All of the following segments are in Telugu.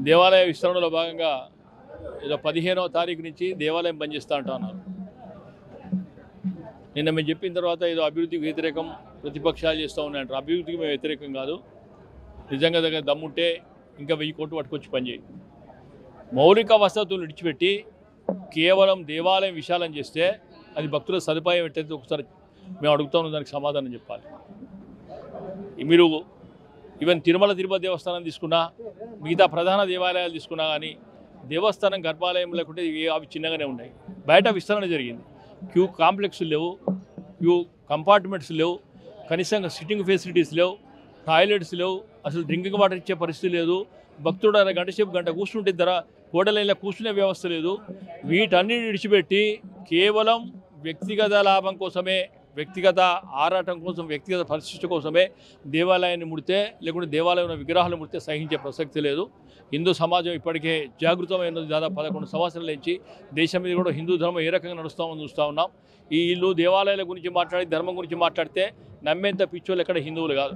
దేవాలయ విస్తరణలో భాగంగా ఏదో 15వ తారీఖు నుంచి దేవాలయం బంద్ చేస్తూ అంటున్నారు. నిన్న మేము చెప్పిన తర్వాత ఏదో అభివృద్ధికి వ్యతిరేకం ప్రతిపక్షాలు చేస్తూ ఉన్నాయంటారు. అభివృద్ధికి మేము వ్యతిరేకం కాదు. నిజంగా దగ్గర దమ్ముంటే ఇంకా 1000 కోట్లు పట్టుకొచ్చి పనిచేయి. మౌలిక వసతులు విడిచిపెట్టి కేవలం దేవాలయం విశాలం చేస్తే అది భక్తుల సదుపాయం ఎట్టయితే ఒకసారి మేము అడుగుతాము, దానికి సమాధానం చెప్పాలి. మీరు ఈవెన్ తిరుపతి దేవస్థానం తీసుకున్నా, మిగతా ప్రధాన దేవాలయాలు తీసుకున్నా కానీ దేవస్థానం గర్భాలయం లేకుంటే అవి చిన్నగానే ఉన్నాయి. బయట విస్తరణ జరిగింది. క్యూ కాంప్లెక్స్లు లేవు, క్యూ కంపార్ట్మెంట్స్ లేవు, కనీసంగా సిట్టింగ్ ఫెసిలిటీస్ లేవు, టాయిలెట్స్ లేవు, అసలు డ్రింకింగ్ వాటర్ ఇచ్చే పరిస్థితి లేదు. భక్తుడు గంట సేపు గంట కూర్చుంటే కోడలైనా కూర్చునే వ్యవస్థ లేదు. వీటన్నిటి విడిచిపెట్టి కేవలం వ్యక్తిగత లాభం కోసమే, వ్యక్తిగత ఆరాటం కోసం, వ్యక్తిగత పరిశిష్ట కోసమే దేవాలయాన్ని ముడితే, లేకుంటే దేవాలయంలో విగ్రహాలు ముడితే సహించే ప్రసక్తి లేదు. హిందూ సమాజం ఇప్పటికే జాగృతమైనది. దాదాపు 11 సంవత్సరాల నుంచి దేశం మీద కూడా హిందూ ధర్మం ఏ రకంగా నడుస్తామని చూస్తూ ఉన్నాం. ఈ ఇల్లు దేవాలయాల గురించి మాట్లాడి, ధర్మం గురించి మాట్లాడితే నమ్మేంత పిచ్చోళ్ళు ఎక్కడ హిందువులు కాదు.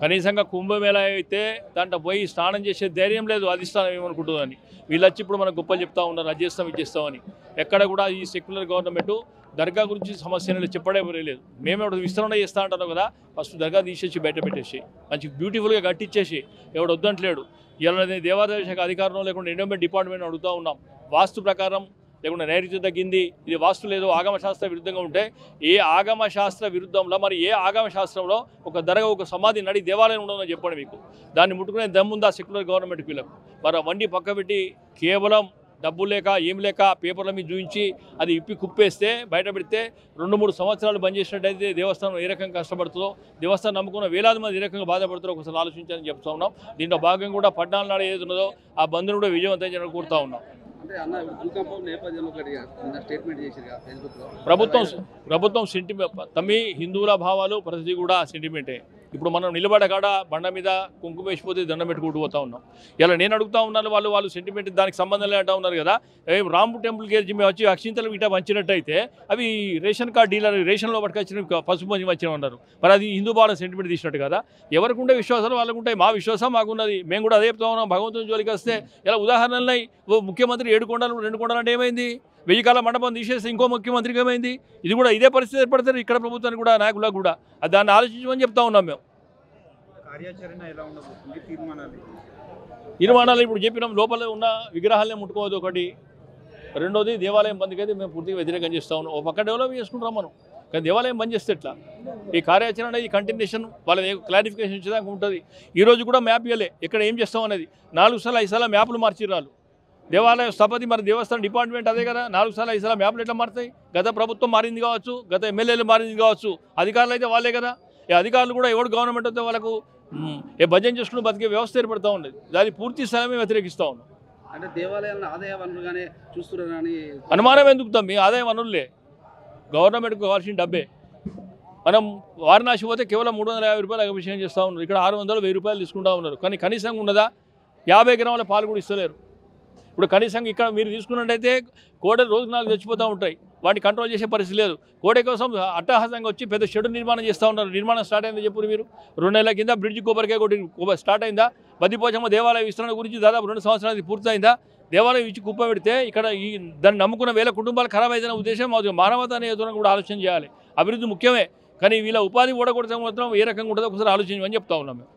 కనీసంగా కుంభమేళ అయితే దాంట్లో పోయి స్నానం చేసే ధైర్యం లేదు అధిష్టానం ఏమనుకుంటుందని. వీళ్ళు వచ్చి ఇప్పుడు మనకు గొప్పలు చెప్తా ఉన్నారు, అది చేస్తాం ఇది చేస్తామని. ఎక్కడ కూడా ఈ సెక్యులర్ గవర్నమెంట్ దర్గా గురించి సమస్యలు చెప్పడే లేదు. మేము ఎవరు విస్తరణ చేస్తా అంటారు కదా, ఫస్ట్ దర్గా తీసేసి బయట పెట్టేసి మంచి బ్యూటిఫుల్గా కట్టించేసి ఎవడు వద్దంటలేడు. ఇలా దేవాదాయ శాఖ అధికారంలో లేకుండా ఎండోమెంట్ డిపార్ట్మెంట్ అడుగుతూ ఉన్నాం. వాస్తు ప్రకారం లేకుండా నైరుతి తగ్గింది, ఇది వాస్తు లేదు, ఆగమశాస్త్ర విరుద్ధంగా ఉంటే ఏ ఆగమశాస్త్ర విరుద్ధంలో మరి ఏ ఆగమశాస్త్రంలో ఒక దర్గా ఒక సమాధి నడి దేవాలయం ఉండదని చెప్పండి. మీకు దాన్ని ముట్టుకునే దమ్ముందా సెక్యులర్ గవర్నమెంట్ వీళ్ళకు? మరి వండి పక్క పెట్టి కేవలం డబ్బు లేక ఏం లేక పేపర్ల మీద చూపించి అది ఇప్పి కుప్పేస్తే బయట పెడితే 2-3 సంవత్సరాలు బంద్ చేసినట్టయితే దేవస్థానం ఏ రకంగా కష్టపడుతుందో, దేవస్థానం నమ్ముకున్న వేలాది మంది ఏ రకంగా బాధపడుతారో ఒకసారి ఆలోచించాలని చెప్తా ఉన్నాం. దీంట్లో భాగంగా కూడా 14 నాడు ఏది ఉన్నదో ఆ బంద్ను కూడా విజయవంతం చేయాలని కోరుతా ఉన్నాం. ప్రభుత్వం సెంటిమెంట్ తమ్మి హిందువుల భావాలు ప్రతి కూడా సెంటిమెంటే. ఇప్పుడు మనం నిలబడ కాడ బండ మీద కుంకుమ వేసిపోతే దండం పెట్టుకుంటూ పోతా ఉన్నాం. ఇలా నేను అడుగుతా ఉన్నాను, వాళ్ళు సెంటిమెంట్ దానికి సంబంధం లేదంటా ఉన్నారు కదా. రాము టెంపుల్కి మేము వచ్చి అక్షింతలు ఇటా వంచినట్టయితే అవి రేషన్ కార్డు డీలర్ రేషన్లో పట్టుకొచ్చిన పసుపు వచ్చిన ఉన్నారు. మరి అది హిందూ భావన సెంటిమెంట్ తీసినట్టు కదా. ఎవరికి ఉండే విశ్వాసాలు వాళ్ళకు ఉంటాయి. మా విశ్వాసం మాకున్నది, మేము కూడా అదే చెప్తా ఉన్నాం. భగవంతుని జోలికి వస్తే ఇలా ఉదాహరణలు ముఖ్యమంత్రి 7 కొండలు 2 కొండలు అంటే ఏమైంది? 1000 కాల మండపం తీసేస్తే ఇంకో ముఖ్యమంత్రికి ఏమైంది? ఇది కూడా ఇదే పరిస్థితి ఏర్పడుతుంది ఇక్కడ ప్రభుత్వానికి కూడా, నాయకులకు కూడా. దాన్ని ఆలోచించమని చెప్తా ఉన్నాం మేము. తీర్మానాలు ఇప్పుడు చెప్పినాం. లోపల ఉన్న విగ్రహాలనే ముట్టుకోవద్దు ఒకటి. రెండోది దేవాలయం బంద్కైతే మేము పూర్తిగా వ్యతిరేకం చేస్తూ ఉన్నాం. ఒక పక్క డెవలప్ చేసుకుంటాం మనం, కానీ దేవాలయం బంద్ చేస్తే ఎట్లా? ఈ కార్యాచరణ ఈ కంటిన్యూషన్ వాళ్ళ క్లారిఫికేషన్ ఇచ్చేదాకా ఉంటుంది. ఈరోజు కూడా మ్యాప్ ఇవ్వలే ఎక్కడ ఏం చేస్తాం అనేది. 4 సార్లు 5 సార్లు మ్యాప్లు మార్చిరాలు. దేవాలయ స్థపతి మరి దేవస్థానం డిపార్ట్మెంట్ అదే కదా. 4 సార్లు 5 సార్లు మ్యాప్లు ఎట్లా మారుతాయి? గత ప్రభుత్వం మారింది కావచ్చు, గత ఎమ్మెల్యేలు మారింది కావచ్చు, అధికారులు అయితే వాళ్ళే కదా. ఈ అధికారులు కూడా ఎవరు గవర్నమెంట్ అయితే వాళ్ళకు భజన చేసుకుని బతికే వ్యవస్థ ఏర్పడుతూ ఉండేది. దాన్ని పూర్తి స్థాయి వ్యతిరేకిస్తూ ఉన్నాం. అంటే దేవాలయాలను ఆదాయ వనరులుగానే చూస్తున్నారని అనుమానం ఎందుకు తమ్మి? ఆదాయ వనరులే గవర్నమెంట్కి కావాల్సిన డబ్బే. మనం వారణాసి పోతే కేవలం 350 రూపాయలు అభిషేకం చేస్తూ ఉన్నారు. ఇక్కడ 600-1000 రూపాయలు తీసుకుంటూ ఉన్నారు. కానీ కనీసం ఉన్నదా? 50 గ్రాముల పాలు కూడా ఇస్తలేరు. ఇప్పుడు కనీసం ఇక్కడ మీరు తీసుకున్నట్టయితే కోడలు రోజుకు 4 చచ్చిపోతూ ఉంటాయి. వాటిని కంట్రోల్ చేసే పరిస్థితి లేదు. కోడే కోసం అట్టహాసంగా వచ్చి పెద్ద షెడ్ నిర్మాణం చేస్తూ ఉన్నారు. నిర్మాణం స్టార్ట్ అయిందో చెప్పు మీరు. 2 నెలల కింద బ్రిడ్జ్ కొబ్బరికాయ కొట్టి స్టార్ట్ అయిందా? బద్దిపోచమ్మ దేవాలయ విస్తరణ గురించి దాదాపు 2 సంవత్సరాలు పూర్తయిందా? దేవాలయం ఇచ్చి కుప్ప పెడితే ఇక్కడ దాన్ని నమ్ముకున్న వేల కుటుంబాలు ఖరాబ్ అయిన ఉద్దేశం మానవతా అనే కూడా ఆలోచన చేయాలి. అభివృద్ధి ముఖ్యమే, కానీ వీళ్ళ ఉపాధి ఓడగొడితే మాత్రం ఏ రకంగా ఉంటుందో ఒకసారి ఆలోచించమని చెప్తా ఉన్నాం మేము.